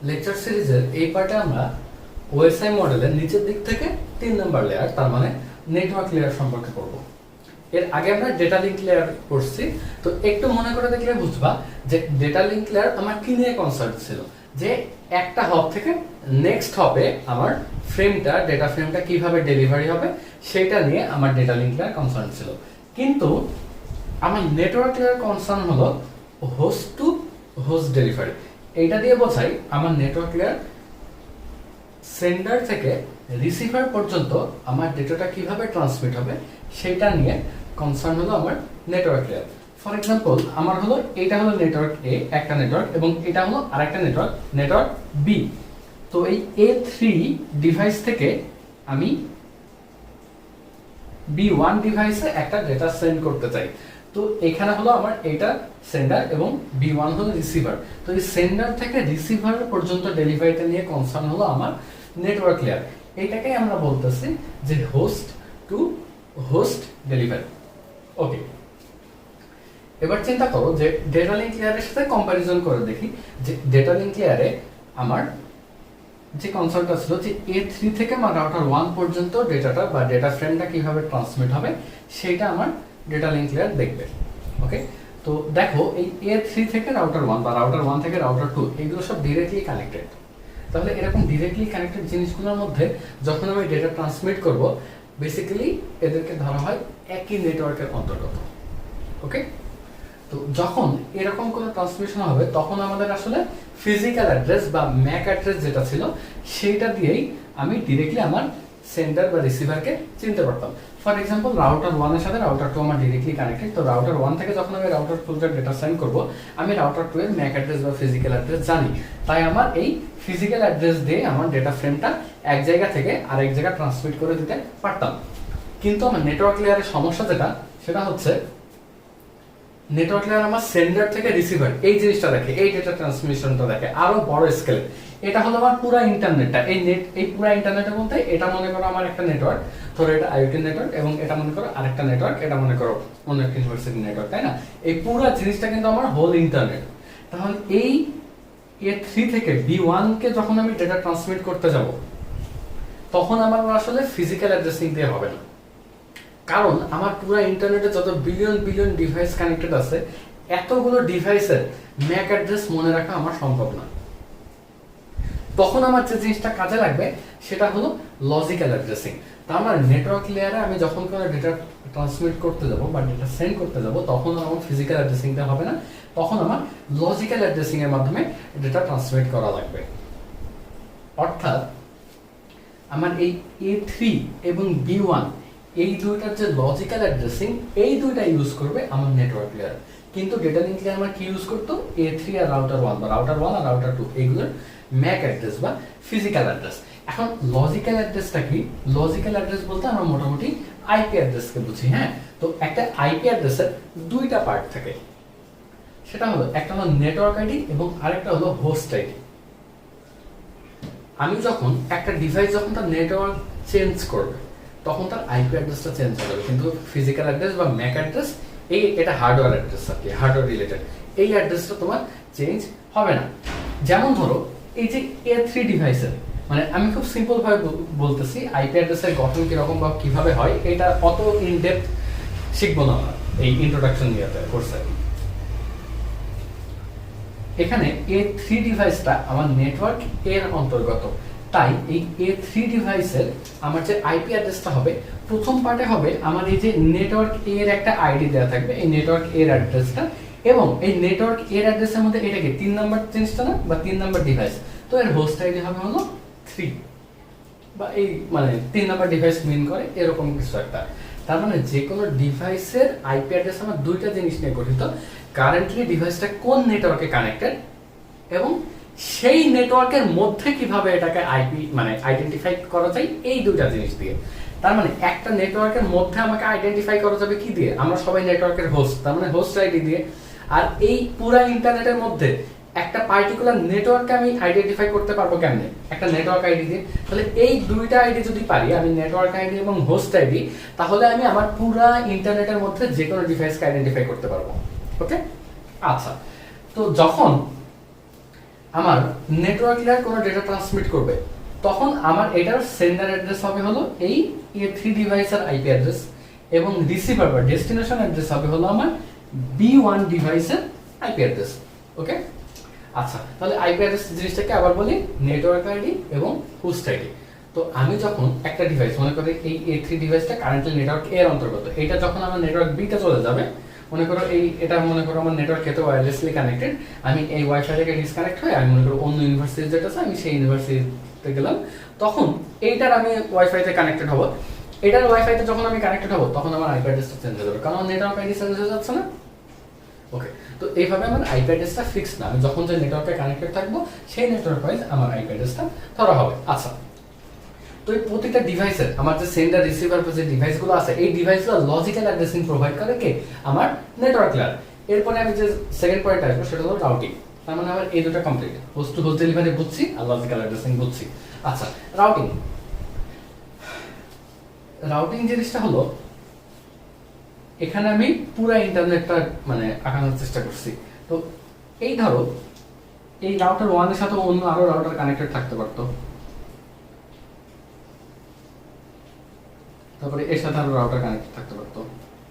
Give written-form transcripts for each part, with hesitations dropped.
Lecture সিরিজের এই পার্টে আমরা ওএসআই মডেলের নিচের দিক থেকে 3 নাম্বার লেয়ার তার মানে নেটওয়ার্ক লেয়ার সম্পর্কে পড়ব। এর আগে আমরা ডেটা লিংক লেয়ার পড়ছি, তো একটু মনে করে দেখলে বুঝবা যে ডেটা লিংক লেয়ার আমার কি নিয়ে কনসার্ন ছিল, যে একটা হব থেকে নেক্সট হবে আমার ডেটা ফ্রেমটা কিভাবে ডেলিভারি হবে সেটা নিয়ে আমার ডেটা লিংক লেয়ার কনসার্ন ছিল। কিন্তু আমার নেটওয়ার্ক লেয়ার কনসার্ন হলো হোস্ট টু হোস্ট ডেলিভারি। এইটা দিয়ে বোঝাই আমার নেটওয়ার্ক লেয়ার সেন্ডার থেকে রিসিভার পর্যন্ত আমার ডেটাটা কিভাবে ট্রান্সমিট হবে সেটা নিয়ে কনসার্ন হলো আমার নেটওয়ার্ক লেয়ার। ফর এক্সাম্পল আমার হলো এটা হলো নেটওয়ার্ক এ একটা নেটওয়ার্ক, এবং এটা হলো আরেকটা নেটওয়ার্ক বি। তো এই A3 ডিভাইস থেকে আমি B1 ডিভাইসে একটা ডেটা সেন্ড করতে চাই। তো এখানে হলো আমার এটা সেন্ডার এবং B1 হলো রিসিভার। তো এই সেন্ডার থেকে রিসিভার পর্যন্ত ডেলিভারিটা নিয়ে কনসার্ন হলো আমার নেটওয়ার্ক লেয়ার। এটাকে আমরা বলতেছি যে হোস্ট টু হোস্ট ডেলিভারি। ওকে, এবার চিন্তা করো যে ডেটা লিংক লেয়ারের সাথে কম্পারিজন করে দেখি যে ডেটা লিংক লেয়ারে আমার যে কনসার্নটা ছিল যে A3 থেকে আমার রাউটার 1 পর্যন্ত ডেটাটা বা ডেটা ফ্রেমটা কিভাবে ট্রান্সমিট হবে সেটা আমার ডেটা লিংক লেয়ার দেখবে। ওকে, তো দেখো এই A3 থেকে রাউটার 1 বা রাউটার 1 থেকে রাউটার 2 এগুলো সব ডিরেক্টলি কানেক্টেড। তাহলে এরকম ডিরেক্টলি কানেক্টেড জিনিসগুলোর মধ্যে যখন আমি ডেটা ট্রান্সমিট করব, বেসিক্যালি এদেরকে ধরা হয় একই নেটওয়ার্কের অন্তর্গত। ওকে, তো যখন এরকম কোনো ট্রান্সমিশন হবে তখন আমাদের আসলে ফিজিক্যাল অ্যাড্রেস বা ম্যাক অ্যাড্রেস যেটা ছিল সেটা দিয়েই আমি ডিরেক্টলি আমার সেন্ডার বা রিসিভারকে চিনতে পারতাম। ফর এক্সাম্পল রাউটার 1 এর সাথে রাউটার 2 আমার ডিরেক্টলি কানেক্টেড। তো রাউটার 1 থেকে যখন আমি রাউটার 2 এর ডেটা সেন্ড করব, আমি রাউটার 2 এর ম্যাক অ্যাড্রেস বা ফিজিক্যাল অ্যাড্রেস জানি। তাই আমার এই ফিজিক্যাল অ্যাড্রেস দিয়ে আমার ডেটা ফ্রেমটা এক জায়গা থেকে আরেক জায়গায় ট্রান্সমিট করে দিতে পারতাম। কিন্তু আমার নেটওয়ার্ক লেয়ারের সমস্যা সেটা হচ্ছে নেটওয়ার্ক লেয়ার আমার সেন্ডার থেকে রিসিভার এই জিনিসটা দেখে, এই ডেটা ট্রান্সমিশনটা দেখে আরো বড় স্কেলে। এটা হলো আমার পুরো ইন্টারনেটটা, এই পুরো ইন্টারনেটের মধ্যে এটা মনে করো আমার একটা নেটওয়ার্ক, ধরো এটা আইওটি নেটওয়ার্ক, এবং এটা মনে করো আরেকটা নেটওয়ার্ক, এটা মনে করো অন্য একটা ইউনিভার্সিটি নেটওয়ার্ক, তাই না? এই পুরো জিনিসটা কিন্তু আমার হোল ইন্টারনেট। তাহলে এই A3 থেকে B1 কে যখন আমি ডেটা ট্রান্সমিট করতে যাব, তখন আমার আসলে ফিজিক্যাল অ্যাড্রেসিং দিয়ে হবে না, কারণ আমার পুরো ইন্টারনেটে যত বিলিয়ন বিলিয়ন ডিভাইস কানেক্টেড আছে, এতগুলো ডিভাইসের ম্যাক অ্যাড্রেস মনে রাখা আমার সম্ভব না। তখন আমার যে জিনিসটা কাজে লাগবে সেটা হলো লজিক্যাল অ্যাড্রেসিং। তার মানে নেটওয়ার্ক লেয়ারে আমি যখন কোনো ডেটা ট্রান্সমিট করতে যাব বা ডেটা সেন্ড করতে যাব, তখন আমার ফিজিক্যাল অ্যাড্রেসিং দেওয়া হবে না, তখন আমার লজিক্যাল অ্যাড্রেসিং এর মাধ্যমে ডেটা ট্রান্সমিট করা লাগবে। অর্থাৎ আমার এই A3 এবং B1 এই দুইটার যে লজিক্যাল অ্যাড্রেসিং, এই দুইটা ইউজ করবে আমার নেটওয়ার্ক লেয়ার। কিন্তু ডেটা লিংক লেয়ার আমার কি ইউজ করতো? A3 আর রাউটার 1 বা রাউটার 1 আর রাউটার 2 এইগুলোর ম্যাক অ্যাড্রেস বা ফিজিক্যাল অ্যাড্রেস। এখন লজিক্যাল অ্যাড্রেসটা কি? লজিক্যাল অ্যাড্রেস বলতে আমরা মোটামুটি আইপি অ্যাড্রেসকে বুঝি। হ্যাঁ, তো একটা আইপি অ্যাড্রেসের দুইটা পার্ট থাকে, সেটা হলো একটা হলো নেটওয়ার্ক আইডি এবং আরেকটা হলো হোস্ট আইডি। আমি যখন একটা ডিভাইস যখন তার নেটওয়ার্ক চেঞ্জ করবে, তখন তার আইপি অ্যাড্রেসটা চেঞ্জ হয়ে যাবে, কিন্তু ফিজিক্যাল অ্যাড্রেস বা ম্যাক অ্যাড্রেস এটা হার্ডওয়্যার অ্যাড্রেস আর কি, হার্ডওয়্যার রিলেটেড, এই অ্যাড্রেসটা তোমার চেঞ্জ হবে না। যেমন ধরো এই যে A3 ডিভাইসের, মানে আমি খুব সিম্পল ভাবে বলতেছি আইপি অ্যাড্রেসের গঠন কিরকম বা কিভাবে হয়, এটা অত ইন ডেপথ শিখবো না এই ইন্ট্রোডাকশন নিয়েতে কোর্সে। এখানে A3 ডিভাইসটা আমার নেটওয়ার্ক এর অন্তর্গত, তাই এই A3 ডিভাইসের আমার যে আইপি অ্যাড্রেসটা হবে, প্রথম পার্টে হবে আমার এই যে নেটওয়ার্ক এর একটা আইডি দেওয়া থাকবে, এই নেটওয়ার্ক এর অ্যাড্রেসটা, এবং এই নেটওয়ার্ক এর অ্যাড্রেসের মধ্যে এটাকে 3 নাম্বার জিনিসটা না বা 3 নাম্বার ডিভাইস, তো এর হোস্ট আইডি হবে হলো 3 বা এই মানে 3 নাম্বার ডিভাইস মিন করে এরকম কিছু একটা। তার মানে যে কোনো ডিভাইসের আইপি অ্যাড্রেস আমার দুইটা জিনিস নিয়ে গঠিত, কারেন্টলি ডিভাইসটা কোন নেটওয়ার্কে কানেক্টেড এবং সেই নেটওয়ার্কের মধ্যে কিভাবে এটাকে আইপি মানে আইডেন্টিফাই করা যায়, এই দুইটা জিনিস দিয়ে। তার মানে একটা নেটওয়ার্কের মধ্যে আমাকে আইডেন্টিফাই করা যাবে কি দিয়ে? আমরা সবাই নেটওয়ার্কের হোস্ট, তার মানে হোস্ট আইডি দিয়ে। আর এই পুরো ইন্টারনেটের মধ্যে একটা পার্টিকুলার নেটওয়ার্ককে আমি আইডেন্টিফাই করতে পারবো কেমনে? একটা নেটওয়ার্ক আইডি দিয়ে। তাহলে এই দুইটা আইডি যদি পারি আমি, নেটওয়ার্ক আইডি এবং হোস্ট আইডি, তাহলে আমি আমার পুরো ইন্টারনেটের মধ্যে যে কোনো ডিভাইসকে আইডেন্টিফাই করতে পারবো। ওকে, আচ্ছা, তো যখন আমার নেটওয়ার্ক লেয়ার কোনো ডেটা ট্রান্সমিট করবে, তখন আমার এটার সেন্ডার অ্যাড্রেস হবে হলো এই A3 ডিভাইসের আইপি অ্যাড্রেস, এবং রিসিভার বা ডেস্টিনেশন অ্যাড্রেস হবে হলো আমার B1 ডিভাইসের আইপি অ্যাড্রেস। ওকে, আচ্ছা, তাহলে আইপি অ্যাড্রেস জিনিসটাকে আবার বলি নেটওয়ার্ক আইডি এবং হোস্ট আইডি। তো আমি যখন একটা ডিভাইস, মনে করি এই A3 ডিভাইসটা কারেন্টলি নেটওয়ার্ক এর অন্তর্গত, এটা যখন আমার নেটওয়ার্ক বি তে চলে যাবে, মনে করো এটা মনে করো আমার নেটওয়ার্ক এতে ওয়্যারলেসলি কানেক্টেড, আমি এই ওয়াইফাই থেকে ডিসকানেক্ট হয়ে আমি মনে করো অন্য ইউনিভার্সিটি যেটা আছে আমি সেই ইউনিভার্সিটিতে গেলাম, তখন এইটার আমি ওয়াইফাইতে কানেক্টেড হব, এটার ওয়াইফাইতে যখন আমি কানেক্টেড হব তখন আমার আইপি অ্যাড্রেসটা চেঞ্জ হয়ে যাবে, কারণ আমার নেটওয়ার্ক আইডি চেঞ্জ হয়ে যাচ্ছে না। ওকে, তো এইভাবে আমার আইপি অ্যাড্রেসটা ফিক্স না, আমি যখন যে নেটওয়ার্কে কানেক্টেড থাকবো সেই নেটওয়ার্ক ওয়াইজ আমার আইপি অ্যাড্রেসটা ধরা হবে। আচ্ছা, তো এই প্রতিটা ডিভাইসের আমার যে সেন্ডার রিসিভার যে ডিভাইসগুলো আছে, এই ডিভাইসগুলো লজিক্যাল অ্যাড্রেসিং প্রোভাইড করে কে? আমার নেটওয়ার্ক লেয়ার। এরপরে আমি যে সেকেন্ড পয়েন্ট আসবো সেটা হলো রাউটিং। তার মানে আমার এই দুটো complete, host to host delivery বুঝছি আর লজিক্যাল অ্যাড্রেসিং বুঝছি। আচ্ছা, রাউটিং জিনিসটা হলো, এখানে আমি পুরো ইন্টারনেটটা মানে আঁকানোর চেষ্টা করছি। তো এই ধরো এই রাউটার 1 এর সাথে অন্য আরো রাউটার কানেক্টেড থাকতে পারতো, তারপরে এর সাথে আরো রাউটার কানেক্টেড থাকতে পারতো।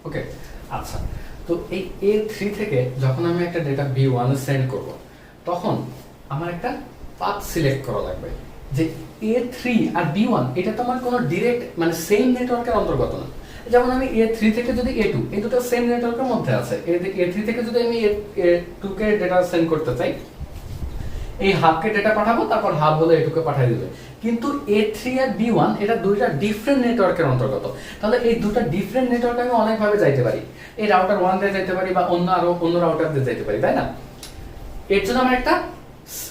ওকে, আচ্ছা, তো এই A3 থেকে যখন আমি একটা ডেটা B1 এ সেন্ড করব, তখন আমার একটা পাথ সিলেক্ট করা লাগবে যে A3 আর B1 এটা তো আমার কোনো ডিরেক্ট মানে সেম নেটওয়ার্কের অন্তর্গত না। যেমন আমি A3 থেকে যদি A2, এই দুটো সেম নেটওয়ার্কের মধ্যে আছে, A3 থেকে যদি আমি A2 কে ডেটা সেন্ড করতে চাই, এই হাবকে ডেটা পাঠাবো, তারপর হাব হলো A2 কে পাঠিয়ে দিবে। কিন্তু A3 আর B1 এটা দুইটা ডিফারেন্ট নেটওয়ার্কের অন্তর্গত, তাহলে এই দুটো ডিফারেন্ট নেটওয়ার্কে আমি অনেকভাবে যাইতে পারি, এই রাউটার 1 দিয়ে যাইতে পারি বা অন্য রাউটার দিয়ে যাইতে পারি, তাই না? এর জন্য আমার একটা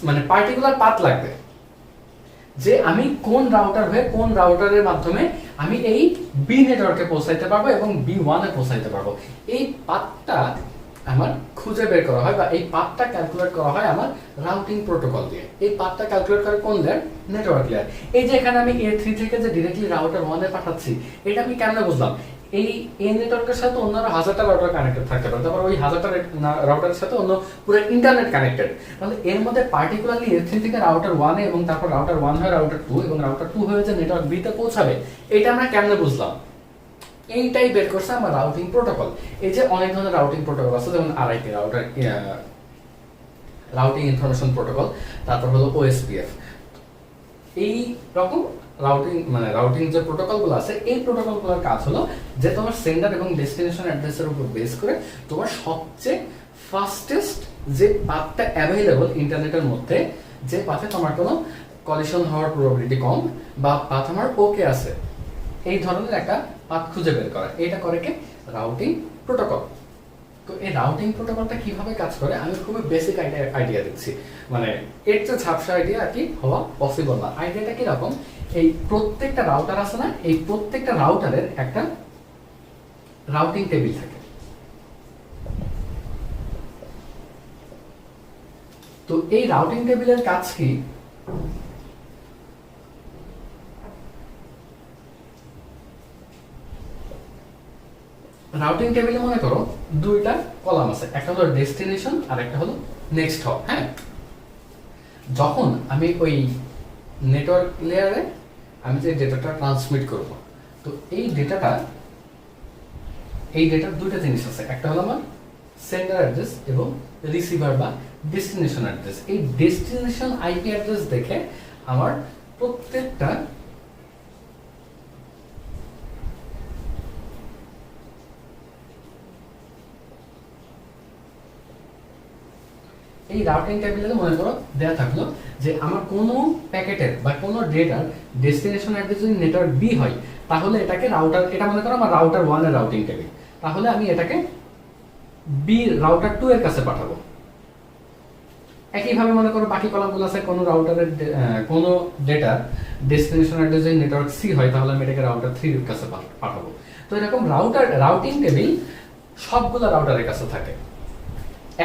মানে পার্টিকুলার পাথ লাগবে যে আমি কোন রাউটার হয়ে কোন রাউটারের মাধ্যমে আমি এই বি নেটওয়ার্কে পৌঁছাইতে পারবো এবং B1 এ পৌঁছাইতে পারবো। এই পাথটা আমার খুঁজে বের করা হয় বা এই পাথটা ক্যালকুলেট করা হয় আমার রাউটিং প্রোটোকল দিয়ে। এই পাথটা ক্যালকুলেট করে কোন লেয়ার? Network layer. এই যে এখানে আমি A3 থেকে যে ডিরেক্টলি রাউটার 1 এ পাঠাচ্ছি, এটা আমি কেমনে বুঝলাম? এই নেটওয়ার্কের সাথে অন্য 1000টা রাউটার কানেক্টেড থাকতে পারে, তারপর ওই 1000টা রাউটারের সাথে অন্য পুরো ইন্টারনেট কানেক্টেড, তাহলে এর মধ্যে পার্টিকুলারলি A3 থেকে রাউটার 1 এ এবং তারপর রাউটার 1 হয়ে রাউটার 2 এবং রাউটার 2 হয়ে যে নেটওয়ার্ক বি তে পৌঁছাবে, এটা আমরা কেমনে বুঝলাম? এইটাই বের করছে আমার রাউটিং প্রোটোকল। এই যে অনেক ধরনের রাউটিং প্রোটোকল আছে, যেমন RIP রাউটিং ইনফরমেশন প্রোটোকল, তারপর হলো OSPF। এই রকম রাউটিং যে প্রোটোকলগুলো আছে, এই প্রোটোকলগুলোর কাজ হলো যে তোমার সেন্ডার এবং ডেস্টিনেশন অ্যাড্রেসের উপর বেস করে তোমার সবচেয়ে ফাস্টেস্ট যে পাথটা অ্যাভেলেবল ইন্টারনেটের মধ্যে, যে পাথে তোমার কোনো কলিশন হওয়ার প্রবাবিলিটি কম বা পাথ আমার ওকে আছে, এই ধরনের একটা পাথ খুঁজে বের করা, এটা করে কি? Routing protocol. তো এই রাউটিং প্রোটোকলটা কিভাবে কাজ করে আমি খুবই বেসিক আইডিয়া দিচ্ছি, মানে এর যে ঝাপসা আইডিয়া আর কি হওয়া পসিবল না। আইডিয়াটা কিরকম? এই প্রত্যেকটা রাউটার আছে না, এই প্রত্যেকটা রাউটারের একটা রাউটিং টেবিল থাকে। তো এই রাউটিং টেবিলের কাজ কি? রাউটিং টেবিলে মনে করো দুইটা কলাম আছে, একটা হলো ডেস্টিনেশন আর একটা হলো নেক্সট হপ। হ্যাঁ, যখন আমি ওই নেটওয়ার্ক লেয়ারে আমি যে ডেটাটা ট্রান্সমিট করব, তো এই ডেটার দুইটা জিনিস আছে, একটা হলো আমার সেন্ডার অ্যাড্রেস এবং রিসিভার বা ডেস্টিনেশন অ্যাড্রেস। এই ডেস্টিনেশন আইপি অ্যাড্রেস দেখে আমার প্রত্যেকটা এই রাউটিং টেবিলে মনে করো দেয়া থাকলো যে আমার কোনো প্যাকেটের বা কোনো ডেটার ডেস্টিনেশন অ্যাড্রেস যদি নেটওয়ার্ক বি হয়, তাহলে এটাকে এটা মনে করো আমার রাউটার 1 এর রাউটিং টেবিল, তাহলে আমি এটাকে বি রাউটার 2 এর কাছে পাঠাবো। একইভাবে মনে করো বাকি কলামগুলো আছে, কোনো রাউটারের কোনো ডেটার ডেস্টিনেশন অ্যাড্রেস যদি নেটওয়ার্ক সি হয়, তাহলে আমি এটাকে রাউটার 3 এর কাছে পাঠাবো। তো এরকম রাউটিং টেবিল সবগুলো রাউটারের কাছে থাকে।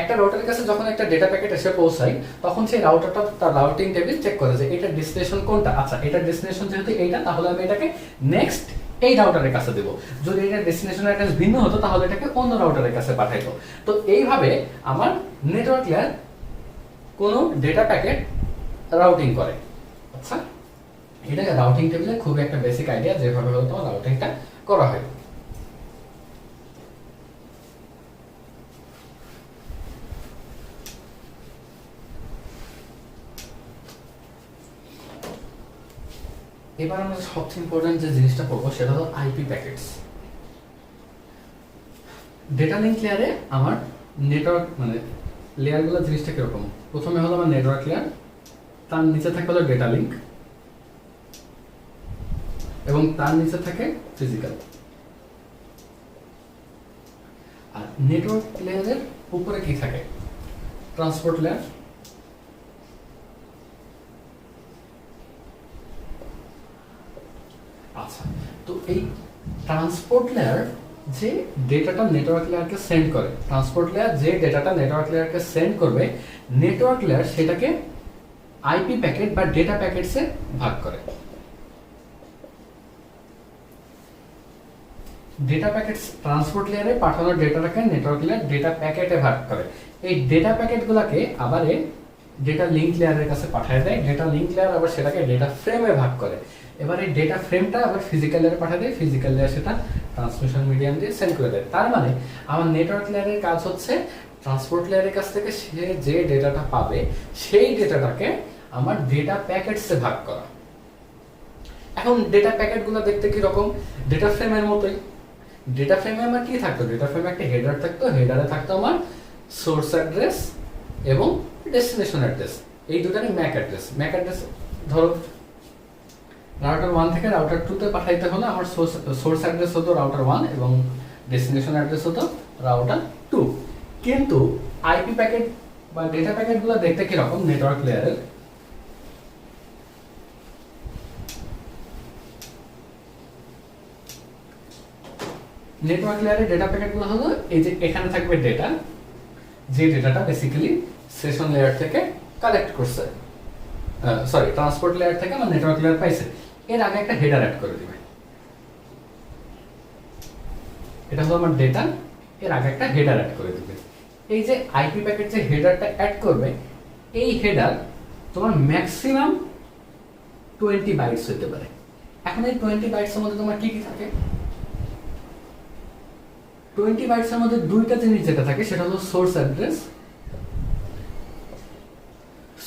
একটা রাউটারের কাছে যখন একটা ডেটা প্যাকেট এসে পৌঁছায়, তখন সেই রাউটারটা তার রাউটিং টেবিল চেক করে যে এটা ডেস্টিনেশন কোনটা। আচ্ছা, এটা ডেস্টিনেশন যেহেতু এইটা, তাহলে আমি এটাকে নেক্সট এই রাউটারের কাছে দেব। যদি এটা ডেস্টিনেশন অ্যাড্রেস ভিন্ন হতো, তাহলে এটাকে অন্য রাউটারের কাছে পাঠাইতো। তো এইভাবে আমার নেটওয়ার্ক লেয়ার কোনো ডেটা প্যাকেট রাউটিং করে। আচ্ছা, এটা রাউটিং টেবিলের খুব একটা বেসিক আইডিয়া, যেভাবে হলো তোমার রাউটিংটা করা হয়। এবার আমরা সবচেয়ে ইম্পর্টেন্ট যে জিনিসটা পড়বো সেটা হলো আইপি প্যাকেটস। ডেটা লিঙ্ক লেয়ারে আমার নেটওয়ার্ক মানে লেয়ারগুলো জিনিসটা কিরকম, প্রথমে হলো আমার নেটওয়ার্ক লেয়ার, তার নিচে থাকে হলো ডেটা লিঙ্ক, এবং তার নিচে থাকে ফিজিক্যাল। আর নেটওয়ার্ক লেয়ারের উপরে কি থাকে, ট্রান্সপোর্ট লেয়ার, আচ্ছা। তো এই ট্রান্সপোর্ট লেয়ার যে ডেটাটা নেটওয়ার্ক লেয়ারকে সেন্ড করে, ট্রান্সপোর্ট লেয়ার যে ডেটাটা নেটওয়ার্ক লেয়ারকে সেন্ড করবে, নেটওয়ার্ক লেয়ার সেটাকে আইপি প্যাকেট বা ডেটা প্যাকেটসে ভাগ করে। ডেটা প্যাকেটস ট্রান্সপোর্ট লেয়ারে পাঠানো ডেটাটাকে নেটওয়ার্ক লেয়ার ডেটা প্যাকেটে ভাগ করে। এই ডেটা প্যাকেটগুলোকে আবার ডেটা লিঙ্ক লেয়ারের কাছে পাঠিয়ে দেয়, ডেটা লিঙ্ক লেয়ার আবার সেটাকে ডেটা ফ্রেমে ভাগ করে। এবার এই ডেটা ফ্রেমটা আবার ফিজিক্যাল লেয়ারে পাঠিয়ে দেয়, ফিজিক্যাল লেয়ার সেটা ট্রান্সমিশন মিডিয়াম দিয়ে সেন্ড করে দেয়। তার মানে আমার নেটওয়ার্ক লেয়ারের কাজ হচ্ছে ট্রান্সপোর্ট লেয়ারের কাছ থেকে সে যে ডেটাটা পাবে সেই ডেটাটাকে আমার ডেটা প্যাকেটসে ভাগ করা। এখন ডেটা প্যাকেটগুলো দেখতে কি রকম, ডেটা ফ্রেমের মতোই। ডেটা ফ্রেমে আমার কি থাকতো, ডেটা ফ্রেমে একটা হেডার থাকতো, হেডারে থাকতো আমার সোর্স অ্যাড্রেস এবং ডেস্টিনেশন অ্যাড্রেস, এই দুটারই ম্যাক অ্যাড্রেস। ম্যাক অ্যাড্রেস ধরো রাউটার 1 থেকে রাউটার 2 তে পাঠাইতে হলে আমার সোর্স অ্যাড্রেস হতো রাউটার 1 এবং ডেস্টিনেশন অ্যাড্রেস হতো রাউটার 2। কিন্তু আইপি প্যাকেট বা ডেটা প্যাকেটগুলো দেখতে কি রকম, নেটওয়ার্ক লেয়ারের নেটওয়ার্ক লেয়ারের ডেটা প্যাকেটগুলো হলো এই যে এখানে থাকবে ডেটা, যে ডেটাটা বেসিক্যালি সেশন লেয়ার থেকে কালেক্ট করছে, সরি ট্রান্সপোর্ট লেয়ার থেকে আমার নেটওয়ার্ক লেয়ার পাইছে, এর আগে একটা হেডার অ্যাড করে দিবে। এটা হলো আমার ডেটা, এর আগে একটা হেডার অ্যাড করে দিবে। এই যে আইপি প্যাকেট যে হেডারটা অ্যাড করবে, এই হেডার তোমার ম্যাক্সিমাম 20 বাইটস হতে পারে। এখন এই 20 বাইটসের মধ্যে তোমার কি কি থাকে, 20 বাইটসের মধ্যে দুইটা জিনিস যেটা থাকে সেটা হলো source address,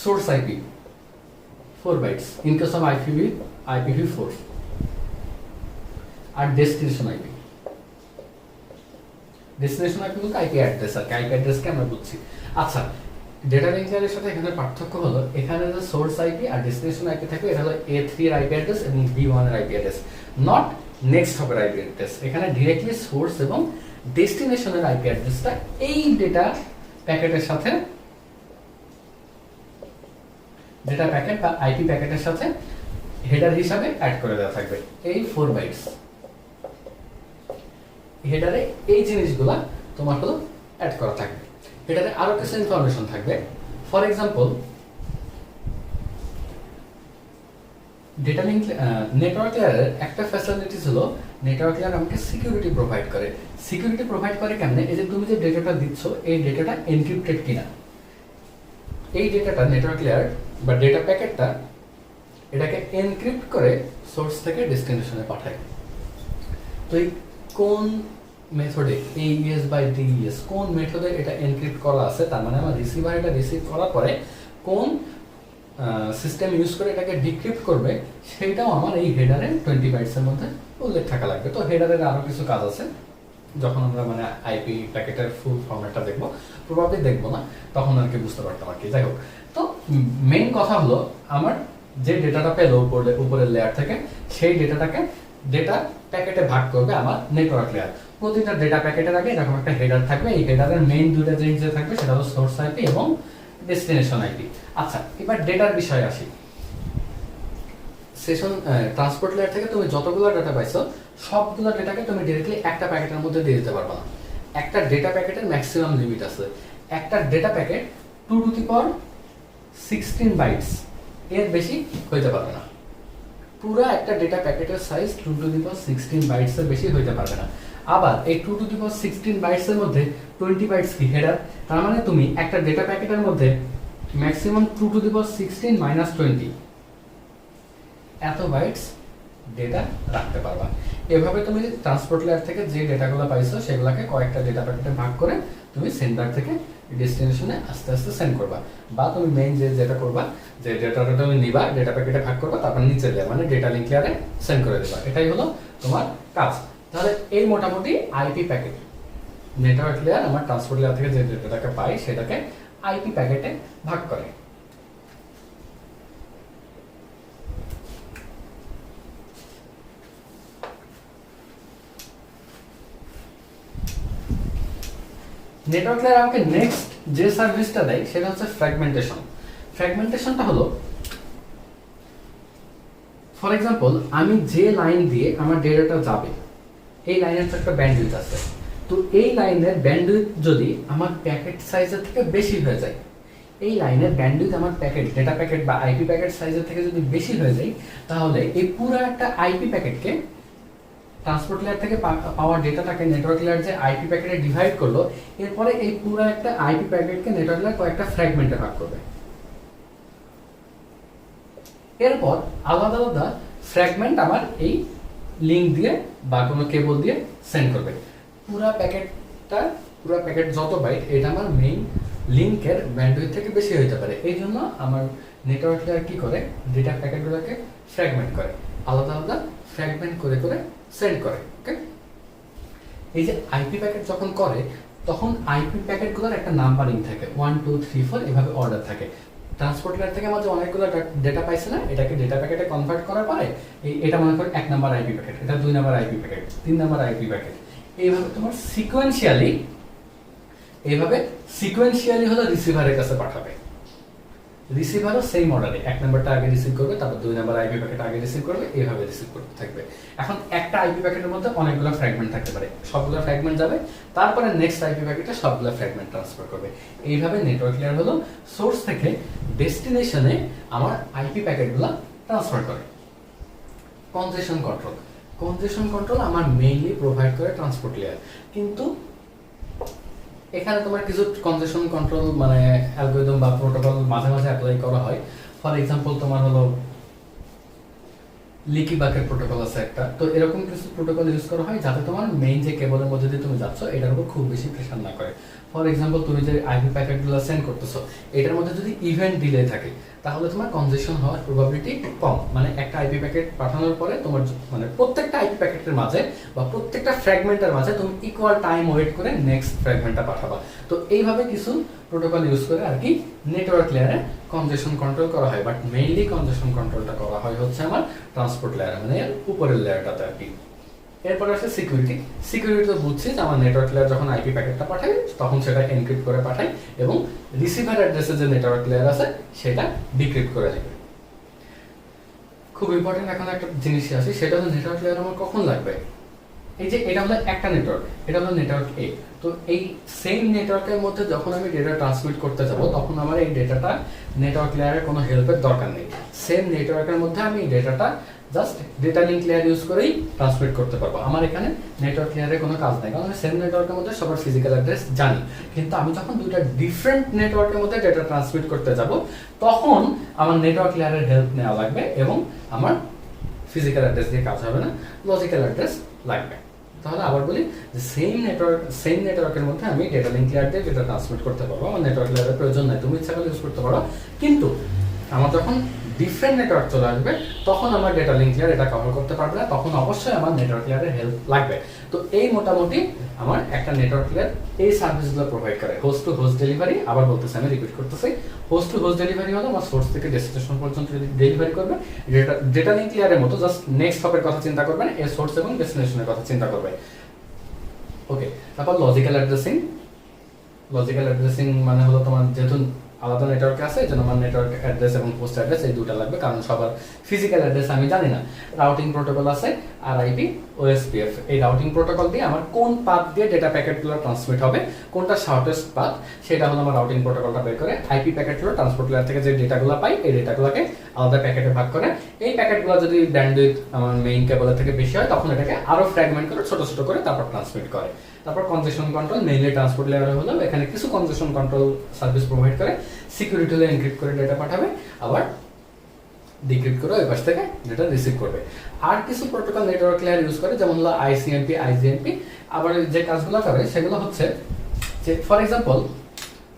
source IP 4 bytes in case of IPv4, আর ডেস্টিনেশন আইপি। ডেস্টিনেশন আইপি বলতে আইপি অ্যাড্রেস, আর আইপি অ্যাড্রেসকে আমরা বুঝছি। আচ্ছা, ডেটা লিঙ্ক লেয়ারের সাথে এখানে পার্থক্য হলো এখানে যে সোর্স আইপি আর ডেস্টিনেশন আইপি থাকবে, এটা হলো A3 এর আইপি অ্যাড্রেস এবং B1 এর আইপি অ্যাড্রেস, নট নেক্সট হপের আইপি অ্যাড্রেস। এখানে ডিরেক্টলি সোর্স এবং ডেস্টিনেশনের আইপি অ্যাড্রেসটা এই ডেটা প্যাকেটের সাথে, ডেটা প্যাকেট বা আইপি প্যাকেটের সাথে হেডার হিসাবে অ্যাড করে দেওয়া থাকবে। এই 4 বাইটস হেডারে এই জিনিসগুলা তোমার হলো অ্যাড করা থাকবে। হেডারে আরো কিছু ইনফরমেশন থাকবে। For example, data link network লেয়ারের একটা ফ্যাসিলিটিস হলো নেটওয়ার্ক লেয়ার আমাকে সিকিউরিটি প্রোভাইড করে। সিকিউরিটি প্রোভাইড করে কেমনে, এই যে তুমি যে ডেটাটা দিচ্ছ এই ডেটাটা এনক্রিপ্টেড কিনা, এই ডেটাটা নেটওয়ার্ক লেয়ার বা ডেটা প্যাকেটটা এটাকে এনক্রিপ্ট করে সোর্স থেকে ডেস্টিনেশনে পাঠায়। তো এই কোন মেথডে, AES বা DES, কোন মেথডে এটা এনক্রিপ্ট করা আছে, তার মানে আমার রিসিভার এটা রিসিভ করার পরে কোন সিস্টেম ইউজ করে এটাকে ডিক্রিপ্ট করবে, সেটাও আমার এই হেডারে 20 বাইটসের মধ্যে উল্লেখ থাকা লাগবে। তো হেডারের আরো কিছু কাজ আছে, যখন আমরা মানে আইপি প্যাকেটের ফুল ফরম্যাটটা দেখবো, প্রবাবলি দেখবো না, তখন আর কি বুঝতে পারতাম আর কি। যাই হোক, তো মেইন কথা হলো আমার যে ডেটাটা পেলো উপরের লেয়ার থেকে, সেই ডেটাটাকে ডেটা প্যাকেটে ভাগ করবে আমার নেটওয়ার্ক লেয়ার। প্রতিটা ডেটা প্যাকেটের আগে এরকম একটা হেডার থাকবে, এই হেডারের মেইন দুইটা জিনিস যে থাকবে সেটা হলো সোর্স আইপি এবং ডেস্টিনেশন আইপি। আচ্ছা, এবার ডেটার বিষয়ে আসি। সেশন ট্রান্সপোর্ট লেয়ার থেকে তুমি যতগুলো ডেটা পাইছো সবগুলো ডেটাকে তুমি ডিরেক্টলি একটা প্যাকেটের মধ্যে দিয়ে দিতে পারবে না। একটা ডেটা প্যাকেটের ম্যাক্সিমাম লিমিট আছে। একটা ডেটা প্যাকেট 216 বাইটস এর বেশি হইতে পারবে না। পুরো একটা ডেটা প্যাকেটের সাইজ 216 বাইটস এর বেশি হইতে পারবে না। আবার এই 216 বাইটস এর মধ্যে 20 বাইটস কি হেডার, তার মানে তুমি একটা ডেটা প্যাকেটের মধ্যে ম্যাক্সিমাম 2^16 - 20 এত বাইটস ডেটা রাখতে পারবা। এভাবে তুমি ট্রান্সপোর্ট লেয়ার থেকে যে ডেটাগুলো পাইছো সেগুলোকে কয়েকটা ডেটা প্যাকেটে ভাগ করে তুমি সেন্টার থেকে ডেস্টিনেশনে আস্তে আস্তে সেন্ড করবা। বা তুমি মেইন যেটা করবা, যে ডেটাটা তুমি নিবা, ডেটা প্যাকেটে ভাগ করবা, তারপর নিচে লেয়ার মানে ডেটা লিংক লেয়ারে সেন্ড করে দেবা। এটাই হলো তোমার কাজ। তাহলে এই মোটামুটি আইপি প্যাকেট, নেটওয়ার্ক লেয়ার আমার ট্রান্সপোর্ট লেয়ার থেকে যে ডেটাটাকে পাই সেটাকে আইপি প্যাকেটে ভাগ করে। নেটওয়ার্ক লেয়ার আমাকে নেক্সট যে সার্ভিসটা দেয় সেটা হচ্ছে ফ্র্যাগমেন্টেশন। ফ্র্যাগমেন্টেশনটা হলো, ফর এক্সাম্পল আমি যে লাইন দিয়ে আমার ডেটাটা যাবে, এই লাইনের তো একটা ব্যান্ডউইথ আছে। তো এই লাইনের ব্যান্ডউইথ যদি আমার প্যাকেট সাইজের থেকে বেশি হয়ে যায়, এই লাইনের ব্যান্ডউইথ আমার প্যাকেট, ডেটা প্যাকেট বা আইপি প্যাকেট সাইজের থেকে যদি বেশি হয়ে যায়, তাহলে এই পুরো একটা আইপি প্যাকেটকে ট্রান্সপোর্ট লেয়ার থেকে পাওয়ার ডেটাটাকে নেটওয়ার্ক লেয়ার যে আইপি প্যাকেটে ডিভাইড করলো, এরপরে এই পুরো একটা আইপি প্যাকেটকে নেটওয়ার্ক লেয়ার কয়েকটা ফ্র্যাগমেন্টে ভাগ করবে। এরপর আলাদা আলাদা ফ্র্যাগমেন্ট আমার এই লিংক দিয়ে বা কোনো কেবল দিয়ে সেন্ড করবে। পুরো প্যাকেট যত বাইট, এটা আমার মেইন লিংকের ব্যান্ডউইথ থেকে বেশি হতে পারে। এই জন্য আমার নেটওয়ার্ক লেয়ার কি করে, ডেটা প্যাকেটগুলোকে ফ্র্যাগমেন্ট করে, আলাদা আলাদা ফ্র্যাগমেন্ট করে করে সেন্ড করে। ওকে, এই যে আইপি প্যাকেট যখন করে তখন আইপি প্যাকেটগুলোর একটা নাম্বারিং থাকে, 1 2 3 4 এভাবে অর্ডার থাকে। ট্রান্সপোর্ট লেয়ার থেকে আমাদের অনেকগুলো ডেটা পাইছে না, এটাকে ডেটা প্যাকেটে কনভার্ট করার পরে এটা মনে করো 1 নাম্বার আইপি প্যাকেট, এটা 2 number IP packet, 3 number IP packet. এইভাবে তোমার সিকোয়েন্সিয়ালি হলো রিসিভারের কাছে পাঠাবে। রিসিভারও সেম অর্ডারে 1 নাম্বারটা আগে রিসিভ করবে, তারপর 2 নাম্বার আইপি প্যাকেট আগে রিসিভ করবে, এইভাবে রিসিভ করতে থাকবে। এখন একটা আইপি প্যাকেটের মধ্যে অনেকগুলো ফ্র্যাগমেন্ট থাকতে পারে, সবগুলো ফ্র্যাগমেন্ট যাবে, তারপরে নেক্সট আইপি প্যাকেটে সবগুলো ফ্র্যাগমেন্ট ট্রান্সফার করবে। এইভাবে নেটওয়ার্ক লেয়ার হলো সোর্স থেকে ডেস্টিনেশনে আমার আইপি প্যাকেটগুলো ট্রান্সফার করে। কনজেশন কন্ট্রোল আমার মেইনলি প্রোভাইড করে ট্রান্সপোর্ট লেয়ার, কিন্তু এখানে তোমার কিছু কনজেশন কন্ট্রোল মানে অ্যালগরিদম বা প্রোটোকল মাঝে মাঝে অ্যাপ্লাই করা হয়। ফর এক্সাম্পল তোমার হলো লিকি বাকেট প্রোটোকল আছে একটা, তো এরকম কিছু প্রোটোকল ইউজ করা হয় যাতে তোমার মেইন যে কেবলের মধ্যে দিয়ে তুমি যাচ্ছ এটার উপর খুব বেশি প্রেশার না করে। ফর এক্সাম্পল তুমি যে আইপি প্যাকেটগুলো সেন্ড করতেছো, এটার মধ্যে যদি ইভেন্ট ডিলে থাকে তাহলে তোমার কনজেশন হওয়ার প্রবাবিলিটি কম। মানে একটা আইপি প্যাকেট পাঠানোর পরে তোমার মানে প্রত্যেকটা আইপি প্যাকেটের মাঝে বা প্রত্যেকটা ফ্র্যাগমেন্টের মাঝে তুমি ইকুয়াল টাইম ওয়েট করে নেক্সট ফ্র্যাগমেন্টটা পাঠাবা। তো এইভাবে কিছু প্রোটোকল ইউজ করে আর কি নেটওয়ার্ক লেয়ারে কনজেশন কন্ট্রোল করা হয়, বাট মেইনলি কনজেশন কন্ট্রোলটা করা হয় হচ্ছে আমার ট্রান্সপোর্ট লেয়ার মানে উপরের লেয়ারটাতে আর কি। এরপরে আছে সিকিউরিটি তো বুঝছি যে আমার নেটওয়ার্ক লেয়ার যখন আইপি প্যাকেটটা পাঠায় তখন সেটা এনক্রিপ্ট করে পাঠায় এবং রিসিভার অ্যাড্রেসে যে নেটওয়ার্ক লেয়ার আছে সেটা ডিক্রিপ্ট করে দেবে। খুব ইম্পর্টেন্ট এখন একটা জিনিস আছে, সেটা হলো নেটওয়ার্ক লেয়ার আমার কখন লাগবে। এই যে এটা হলো একটা নেটওয়ার্ক, এটা হলো নেটওয়ার্ক এ, তো এই সেম নেটওয়ার্কের মধ্যে যখন আমি ডেটা ট্রান্সমিট করতে যাব তখন আমার এই ডেটাটা নেটওয়ার্ক লেয়ারের কোনো হেল্পের দরকার নেই। সেম নেটওয়ার্কের মধ্যে আমি ডেটাটা just data link layer use করেই ট্রান্সমিট করতে পারবো। আমার এখানে নেটওয়ার্ক লেয়ারের কোনো কাজ নাই, কারণ আমি সেম নেটওয়ার্কের মধ্যে সবার ফিজিক্যাল অ্যাড্রেস জানি। কিন্তু আমি যখন দুইটা ডিফারেন্ট নেটওয়ার্কের মধ্যে ডেটা ট্রান্সমিট করতে যাব তখন আমার নেটওয়ার্ক লেয়ারের হেল্প নেওয়া লাগবে এবং আমার ফিজিক্যাল অ্যাড্রেস দিয়ে কাজ হবে না, লজিক্যাল অ্যাড্রেস লাগবে। তাহলে আবার বলি যে সেম নেটওয়ার্কের মধ্যে আমি ডেটা লিংক লেয়ার দিয়ে ডেটা ট্রান্সমিট করতে পারবো, আমার নেটওয়ার্ক লেয়ারের প্রয়োজন নাই, তুমি ইচ্ছা করলে ইউজ করতে পারো। কিন্তু আমার যখন ডিফারেন্ট নেটওয়ার্ক চলে আসবে তখন আমার ডেটা লিংক লেয়ার এটা কভার করতে পারবে না, তখন অবশ্যই আমার নেটওয়ার্ক লেয়ারের হেল্প লাগবে। তো এই মোটামুটি আমার একটা নেটওয়ার্ক লেয়ার এই সার্ভিসগুলো প্রোভাইড করে। হোস্ট টু হোস্ট ডেলিভারি, আবার বলতেছি আমি রিপিট করতেছি, হোস্ট টু হোস্ট ডেলিভারি হলো আমার সোর্স থেকে ডেস্টিনেশন পর্যন্ত ডেলিভারি করবে। ডেটা লিংক লেয়ারের মতো জাস্ট নেক্সট হপের কথা চিন্তা করবেন, এর সোর্স এবং ডেস্টিনেশনের কথা চিন্তা করবে। ওকে, তারপর লজিক্যাল অ্যাড্রেসিং মানে হলো তোমার যেহেতু আলাদা নেটওয়ার্ক আছে এই জন্য আমার নেটওয়ার্ক অ্যাড্রেস এবং হোস্ট অ্যাড্রেস এই দুটো লাগবে, কারণ সবার ফিজিক্যাল অ্যাড্রেস আমি জানি না। রাউটিং প্রোটোকল আছে আরআইপি ওএসপিএফ, এই রাউটিং প্রোটোকল দিয়ে আমার কোন পাথ দিয়ে ডেটা প্যাকেটগুলো ট্রান্সমিট হবে, কোনটা শর্টেস্ট পাথ, সেটা হলো আমার রাউটিং প্রোটোকলটা বের করে আইপি প্যাকেটগুলো ট্রান্সপোর্ট লেয়ার থেকে যে ডেটাগুলো পাই এই ডেটাগুলোকে আলাদা প্যাকেটে ভাগ করে। এই প্যাকেটগুলো যদি ব্যান্ডউইথ আমার মেইন কেবলের থেকে বেশি হয় তখন এটাকে আরো ফ্র্যাগমেন্ট করে ছোট ছোট করে তারপর ট্রান্সমিট করে। তারপর কনজেশন কন্ট্রোল, মেইনলি ট্রান্সপোর্ট লেয়ারে হলো এখানে কিছু কনজেশন কন্ট্রোল সার্ভিস প্রোভাইড করে। সিকিউরিটি হলে এনক্রিপ্ট করে ডেটা পাঠাবে, আবার ডিক্রিপ্ট করে ওই পাশ থেকে ডেটা রিসিভ করবে। আর কিছু প্রোটোকল নেটওয়ার্ক লেয়ার ইউজ করে, যেমন হলো আইসিএমপি, আইজিএমপি। আবার যে কাজগুলো করে সেগুলো হচ্ছে যে ফর এক্সাম্পল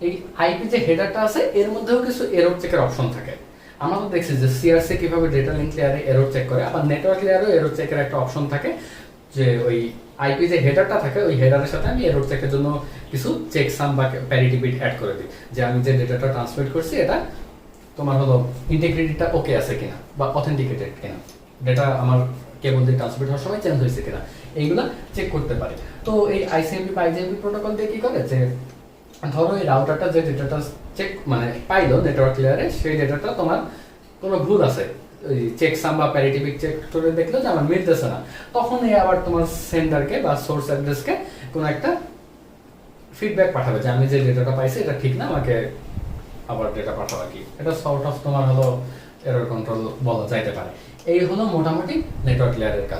এই আইপি যে হেডারটা আছে এর মধ্যেও কিছু এরর চেকের অপশন থাকে। আমরা তো দেখছি যে সিআরসি কিভাবে ডেটা লিঙ্ক লেয়ারে এরর চেক করে, আবার নেটওয়ার্ক লেয়ারেও এরর চেকের একটা অপশন থাকে, যে ওই আইপি যে হেডারটা থাকে ওই হেডারের সাথে আমি এরর চেকের জন্য কিছু চেক সাম বা প্যারিটি বিট অ্যাড করে দিই, যে আমি যে ডেটাটা ট্রান্সমিট করছি এটা তোমার হলো ইন্টিগ্রিটিটা ওকে আছে কিনা বা অথেন্টিকেটেড কিনা, ডেটা আমার কেবল দিয়ে ট্রান্সমিট হওয়ার সময় চেঞ্জ হয়েছে কিনা, এইগুলা চেক করতে পারে। তো এই আইসিএমপি বা আইজিএমপি প্রোটোকল দিয়ে কি করে, যে ধরো এই রাউটারটা যে ডেটাটা চেক মানে পাইলো নেটওয়ার্ক লেয়ারে, সেই ডেটাটা তোমার কোনো ভুল আছে, ওই চেক সাম বা প্যারিটি বিট চেক করে দেখলো যে আমার মিলতেছে না, তখন এই আবার তোমার সেন্ডারকে বা সোর্স অ্যাড্রেসকে কোনো একটা ফিডব্যাক পাঠাবে যে আমি যে ডেটাটা পাইছি এটা ঠিক না, আমাকে আবার ডেটা পাঠাও আর কি। এটা সর্ট অফ তোমার হলো এরর কন্ট্রোল বলা যাইতে পারে। এই হলো মোটামুটি নেটওয়ার্ক লেয়ারের কাজ।